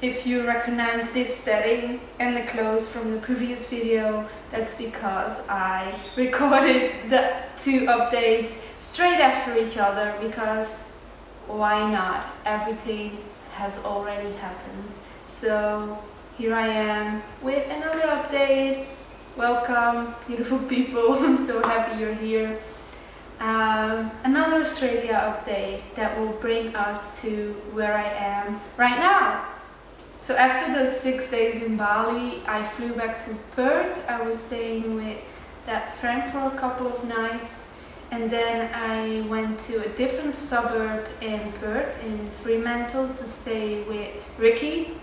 If you recognize this setting and the clothes from the previous video, that's because I recorded the two updates straight after each other, because why not? Everything has already happened. So here I am with another update. Welcome, beautiful people. I'm so happy you're here. Another Australia update that will bring us to where I am right now. So after those 6 days in Bali, I flew back to Perth. I was staying with that friend for a couple of nights, and then I went to a different suburb in Perth, in Fremantle, to stay with Ricky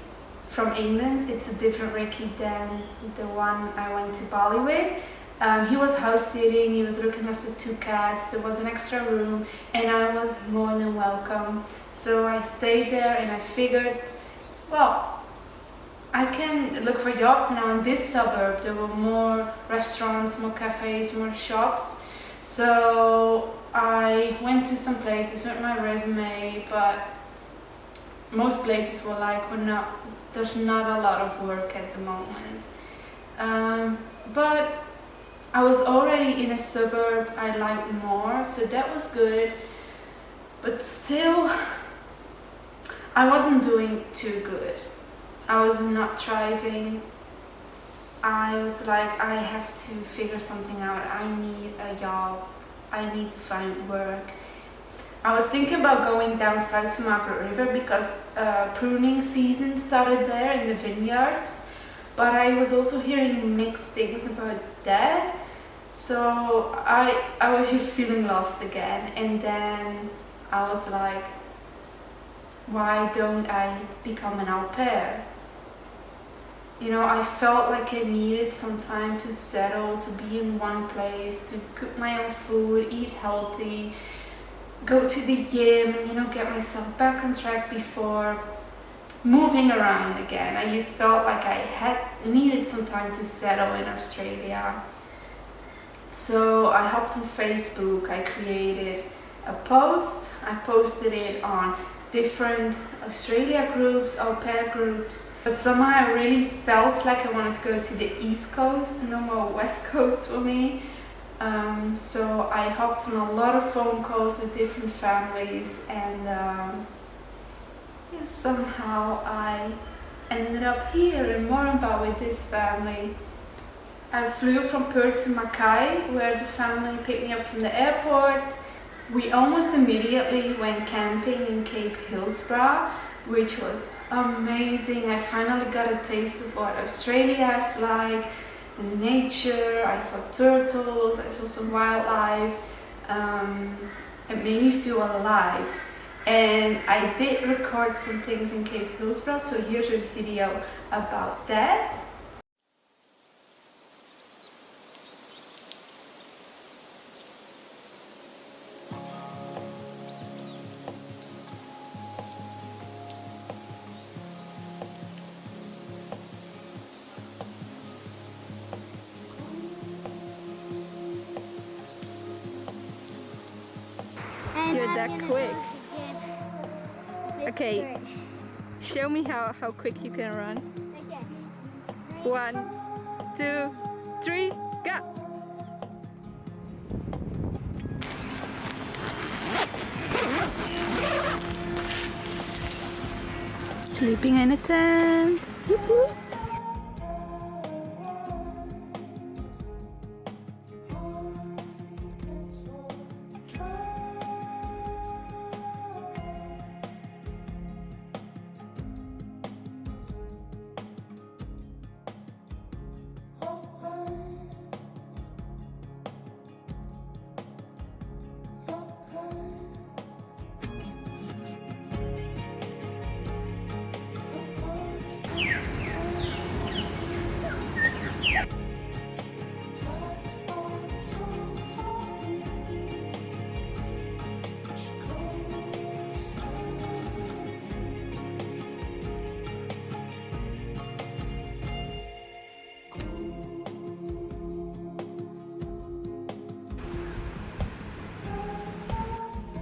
from England. It's a different Ricky than the one I went to Bali with. He was house sitting, he was looking after 2 cats, there was an extra room, and I was more than welcome. So I stayed there and I figured, well, I can look for jobs now in this suburb. There were more restaurants, more cafes, more shops. So I went to some places with my resume, but most places were like, there's not a lot of work at the moment. But I was already in a suburb I liked more, so that was good. But still, I wasn't doing too good. I was not thriving. I was like, I have to figure something out. I need a job. I need to find work. I was thinking about going down south to Margaret River because pruning season started there in the vineyards. But I was also hearing mixed things about that. So I was just feeling lost again. And then I was like, why don't I become an au pair? You know, I felt like I needed some time to settle, to be in one place, to cook my own food, eat healthy, go to the gym, and get myself back on track before moving around again. I just felt like I needed some time to settle in Australia. So I hopped on Facebook, I created a post, I posted it on different Australia groups, au pair groups, but somehow I really felt like I wanted to go to the East Coast, no more West Coast for me. So I hopped on a lot of phone calls with different families, and somehow I ended up here in Moranbah with this family. I flew from Perth to Mackay, where the family picked me up from the airport. We almost immediately went camping in Cape Hillsborough, which was amazing. I finally got a taste of what Australia is like, the nature. I saw turtles, I saw some wildlife. It made me feel alive. And I did record some things in Cape Hillsborough, so here's a video about that. You're that quick. Okay, show me how quick you can run. Okay. 1, 2, 3, go! Sleeping in a tent. Woo-hoo.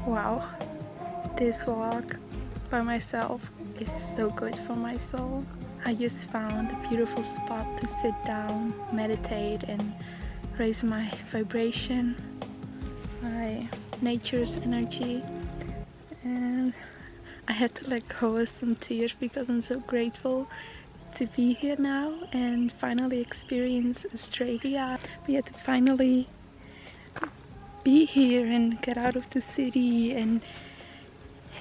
Wow, this walk by myself is so good for my soul. I just found a beautiful spot to sit down, meditate and raise my vibration, my nature's energy, and I had to let go of some tears because I'm so grateful to be here now and finally experience Australia. We had to finally be here and get out of the city, and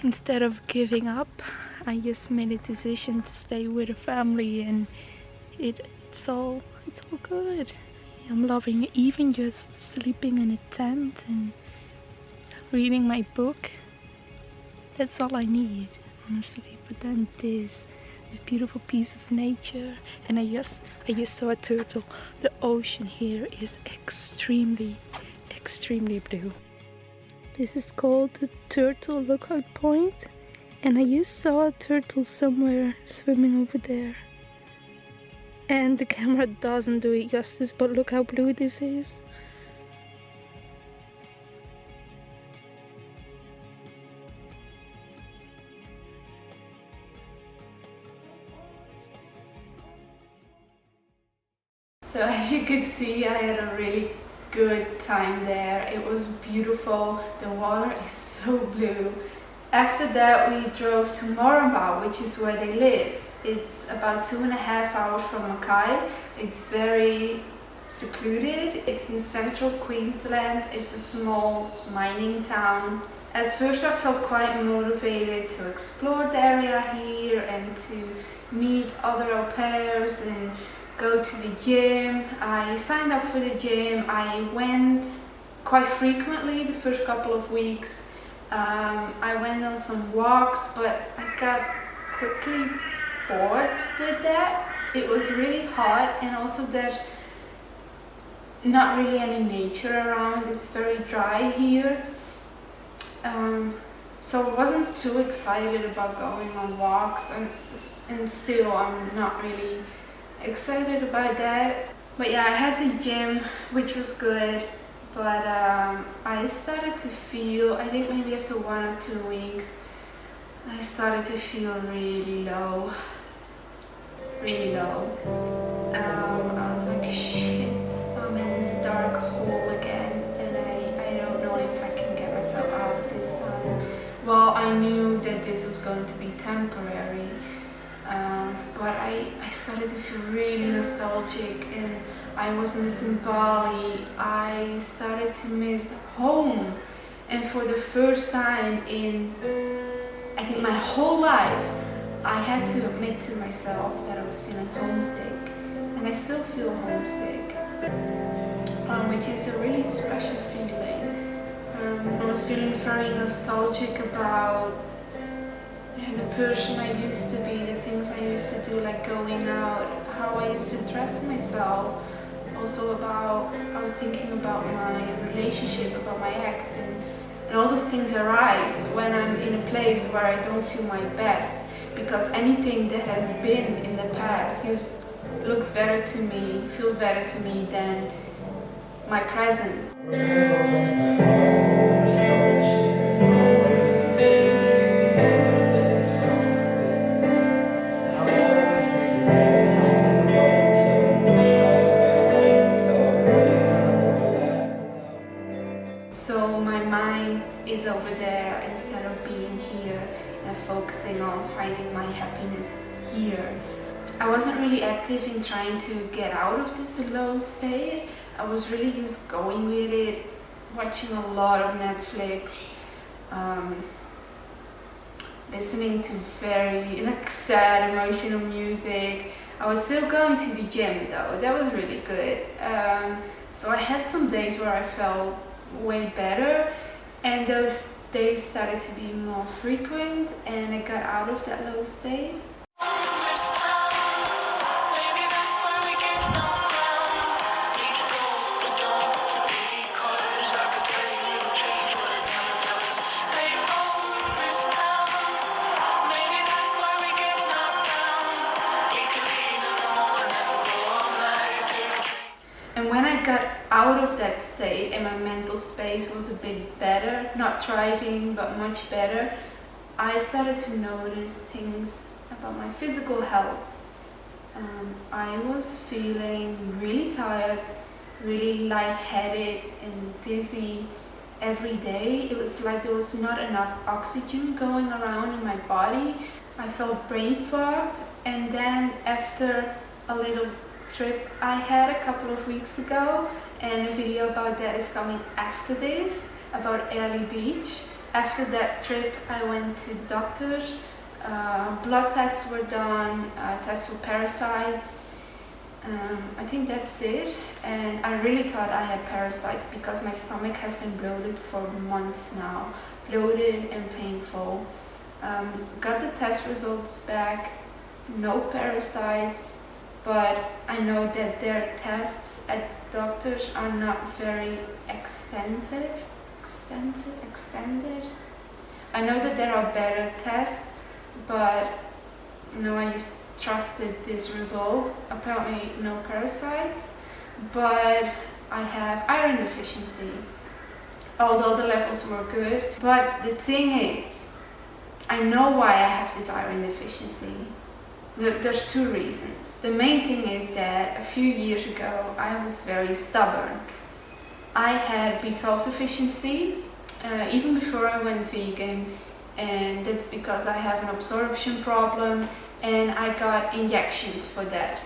instead of giving up, I just made a decision to stay with a family, and it's all good. I'm loving even just sleeping in a tent and reading my book. That's all I need, honestly. But then this beautiful piece of nature, and I just saw a turtle. The ocean here is extremely blue. This is called the Turtle Lookout Point, and I just saw a turtle somewhere swimming over there. And the camera doesn't do it justice, but look how blue this is. So as you could see, I had a really good time there. It was beautiful. The water is so blue. After that we drove to Moranbah, which is where they live. It's about 2.5 hours from Mackay. It's very secluded. It's in central Queensland. It's a small mining town. At first I felt quite motivated to explore the area here and to meet other au pairs and go to the gym. I signed up for the gym. I went quite frequently the first couple of weeks. I went on some walks, but I got quickly bored with that. It was really hot, and also there's not really any nature around. It's very dry here. So I wasn't too excited about going on walks, and still I'm not really excited about that. But yeah, I had the gym, which was good, but I started to feel, I think maybe after 1 or 2 weeks, I started to feel really low. I was like, shit, I'm in this dark hole again, and I don't know if I can get myself out this time. Well, I knew that this was going to be temporary. But I started to feel really nostalgic, and I was missing Bali. I started to miss home, and for the first time in I think my whole life, I had to admit to myself that I was feeling homesick, and I still feel homesick, which is a really special feeling. I was feeling very nostalgic about the person I used to be, the things I used to do, like going out, how I used to dress myself. Also I was thinking about my relationship, about my ex, and all those things arise when I'm in a place where I don't feel my best, because anything that has been in the past just looks better to me, feels better to me than my present. So my mind is over there instead of being here and focusing on finding my happiness here. I wasn't really active in trying to get out of this low state. I was really just going with it, watching a lot of Netflix, listening to very sad emotional music. I was still going to the gym though, that was really good. So I had some days where I felt way better, and those days started to be more frequent, and I got out of that low state. And when I got out of that state and my mental space was a bit better, not thriving but much better, I started to notice things about my physical health. I was feeling really tired, really lightheaded and dizzy every day. It was like there was not enough oxygen going around in my body. I felt brain fogged, and then after a little trip I had a couple of weeks ago, and a video about that is coming after this, about Early Beach. After that trip I went to the doctors. Blood tests were done, tests for parasites. I think that's it. And I really thought I had parasites because my stomach has been bloated for months now. Bloated and painful. Got the test results back, no parasites, but I know that their tests at the doctors are not very extended. I know that there are better tests, but I just trusted this result. Apparently no parasites, but I have iron deficiency, although the levels were good. But the thing is, I know why I have this iron deficiency. There's two reasons. The main thing is that a few years ago I was very stubborn. I had B12 deficiency even before I went vegan, and that's because I have an absorption problem and I got injections for that.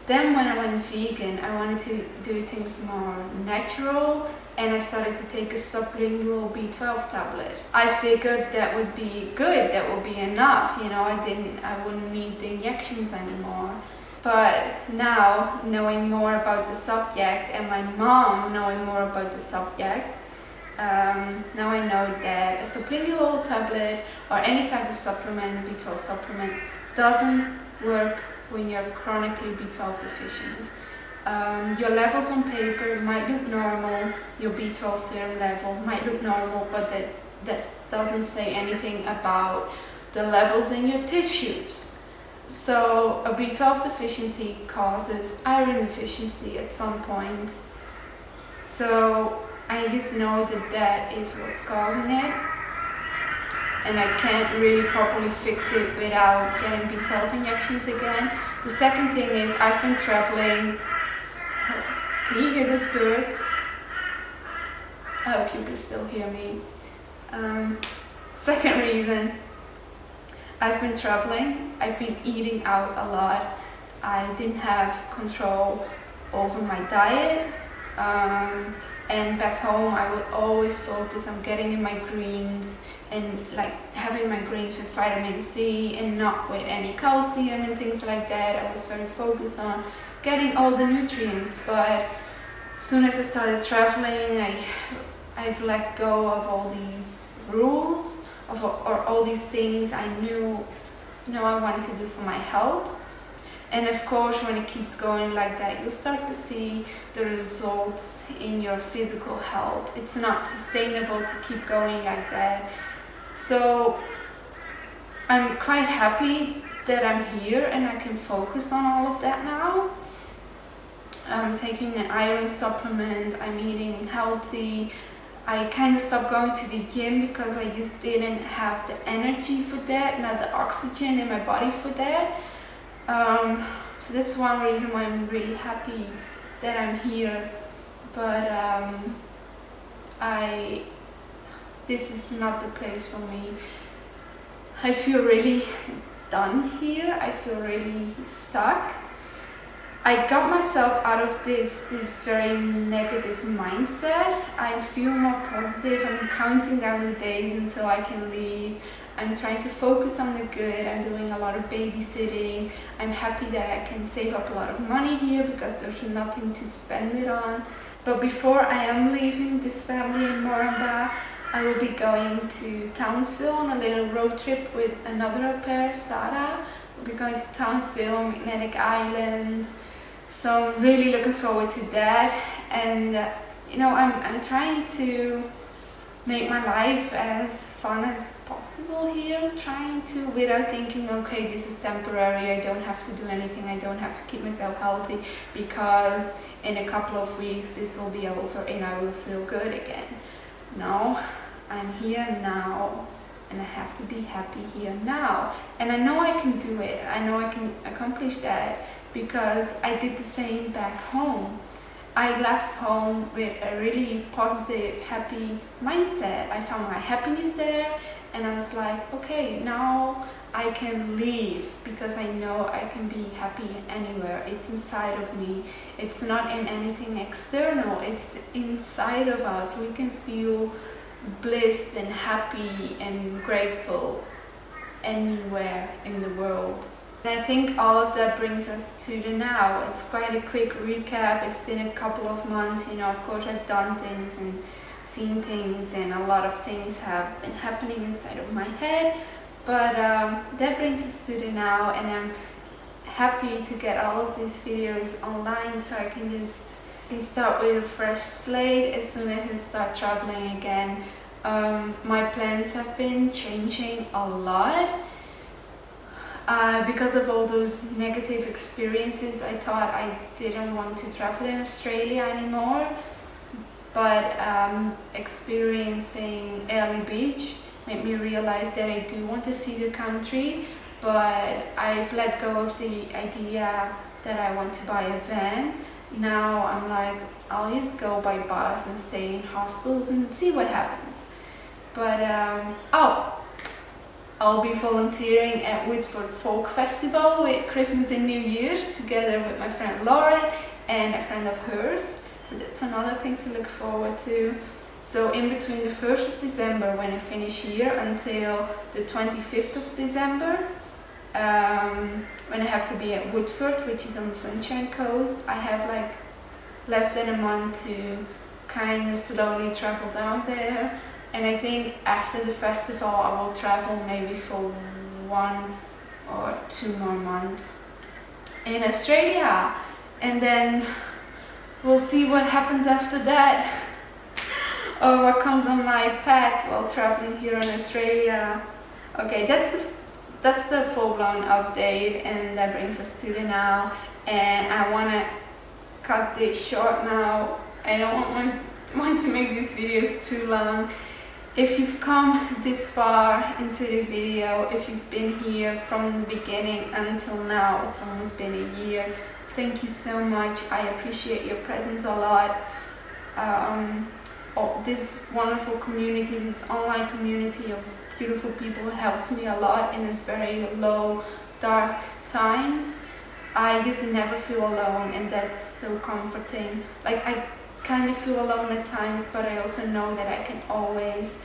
Then when I went vegan, I wanted to do things more natural, and I started to take a sublingual B12 tablet. I figured that would be good, that would be enough, I wouldn't need the injections anymore. But now, knowing more about the subject, and my mom knowing more about the subject, now I know that a sublingual tablet or any type of supplement, B12 supplement, doesn't work when you're chronically B12 deficient. Your levels on paper might look normal, your B12 serum level might look normal, but that doesn't say anything about the levels in your tissues. So a B12 deficiency causes iron deficiency at some point. So I just know that is what's causing it, and I can't really properly fix it without getting B12 injections again. The second thing is I've been traveling. Can you hear those birds? I hope you can still hear me. Second reason, I've been traveling. I've been eating out a lot. I didn't have control over my diet. And back home I would always focus on getting in my greens and having my greens with vitamin C and not with any calcium and things like that. I was very focused on getting all the nutrients, but as soon as I started traveling, I've let go of all these rules or all these things I knew I wanted to do for my health. And of course, when it keeps going like that, you'll start to see the results in your physical health. It's not sustainable to keep going like that. So I'm quite happy that I'm here and I can focus on all of that now. I'm taking an iron supplement, I'm eating healthy. I kind of stopped going to the gym because I just didn't have the energy for that, not the oxygen in my body for that. So that's one reason why I'm really happy that I'm here. But this is not the place for me. I feel really done here. I feel really stuck. I got myself out of this very negative mindset. I feel more positive. I'm counting down the days until I can leave. I'm trying to focus on the good. I'm doing a lot of babysitting. I'm happy that I can save up a lot of money here because there's nothing to spend it on. But before I am leaving this family in Moranbah, I will be going to Townsville on a little road trip with another au pair, Sarah. We'll be going to Townsville, Magnetic Island. So I'm really looking forward to that. And I'm trying to make my life as fun as possible here, trying to, without thinking, okay, this is temporary, I don't have to do anything, I don't have to keep myself healthy because in a couple of weeks this will be over and I will feel good again. No, I'm here now and I have to be happy here now. And I know I can do it. I know I can accomplish that because I did the same back home. I left home with a really positive, happy mindset. I found my happiness there, and I was like, okay, now I can leave because I know I can be happy anywhere. It's inside of me. It's not in anything external. It's inside of us. We can feel blissed and happy and grateful anywhere in the world. And I think all of that brings us to the now. It's quite a quick recap. It's been a couple of months, of course I've done things and seen things, and a lot of things have been happening inside of my head. But that brings us to the now, and I'm happy to get all of these videos online so I can start with a fresh slate as soon as I start traveling again. My plans have been changing a lot. Because of all those negative experiences, I thought I didn't want to travel in Australia anymore. But experiencing Early Beach made me realize that I do want to see the country, but I've let go of the idea that I want to buy a van. Now I'm like, I'll just go by bus and stay in hostels and see what happens. But I'll be volunteering at Woodford Folk Festival with Christmas and New Year's together with my friend Laura and a friend of hers. So that's another thing to look forward to. So in between the 1st of December when I finish here until the 25th of December, when I have to be at Woodford, which is on the Sunshine Coast, I have like less than a month to kind of slowly travel down there. And I think after the festival I will travel maybe for 1 or 2 more months in Australia, and then we'll see what happens after that or what comes on my path while traveling here in Australia. Okay, that's the full-blown update, and that brings us to the now. And I want to cut this short now. I don't want to make these videos too long. If you've come this far into the video, if you've been here from the beginning until now, it's almost been a year, thank you so much. I appreciate your presence a lot. This wonderful community, this online community of beautiful people helps me a lot in these very low, dark times. I just never feel alone, and that's so comforting. Like, I kind of feel alone at times, but I also know that I can always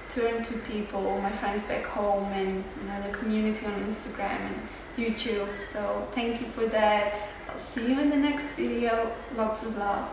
turn to people, my friends back home, and the community on Instagram and YouTube. So thank you for that. I'll see you in the next video. Lots of love.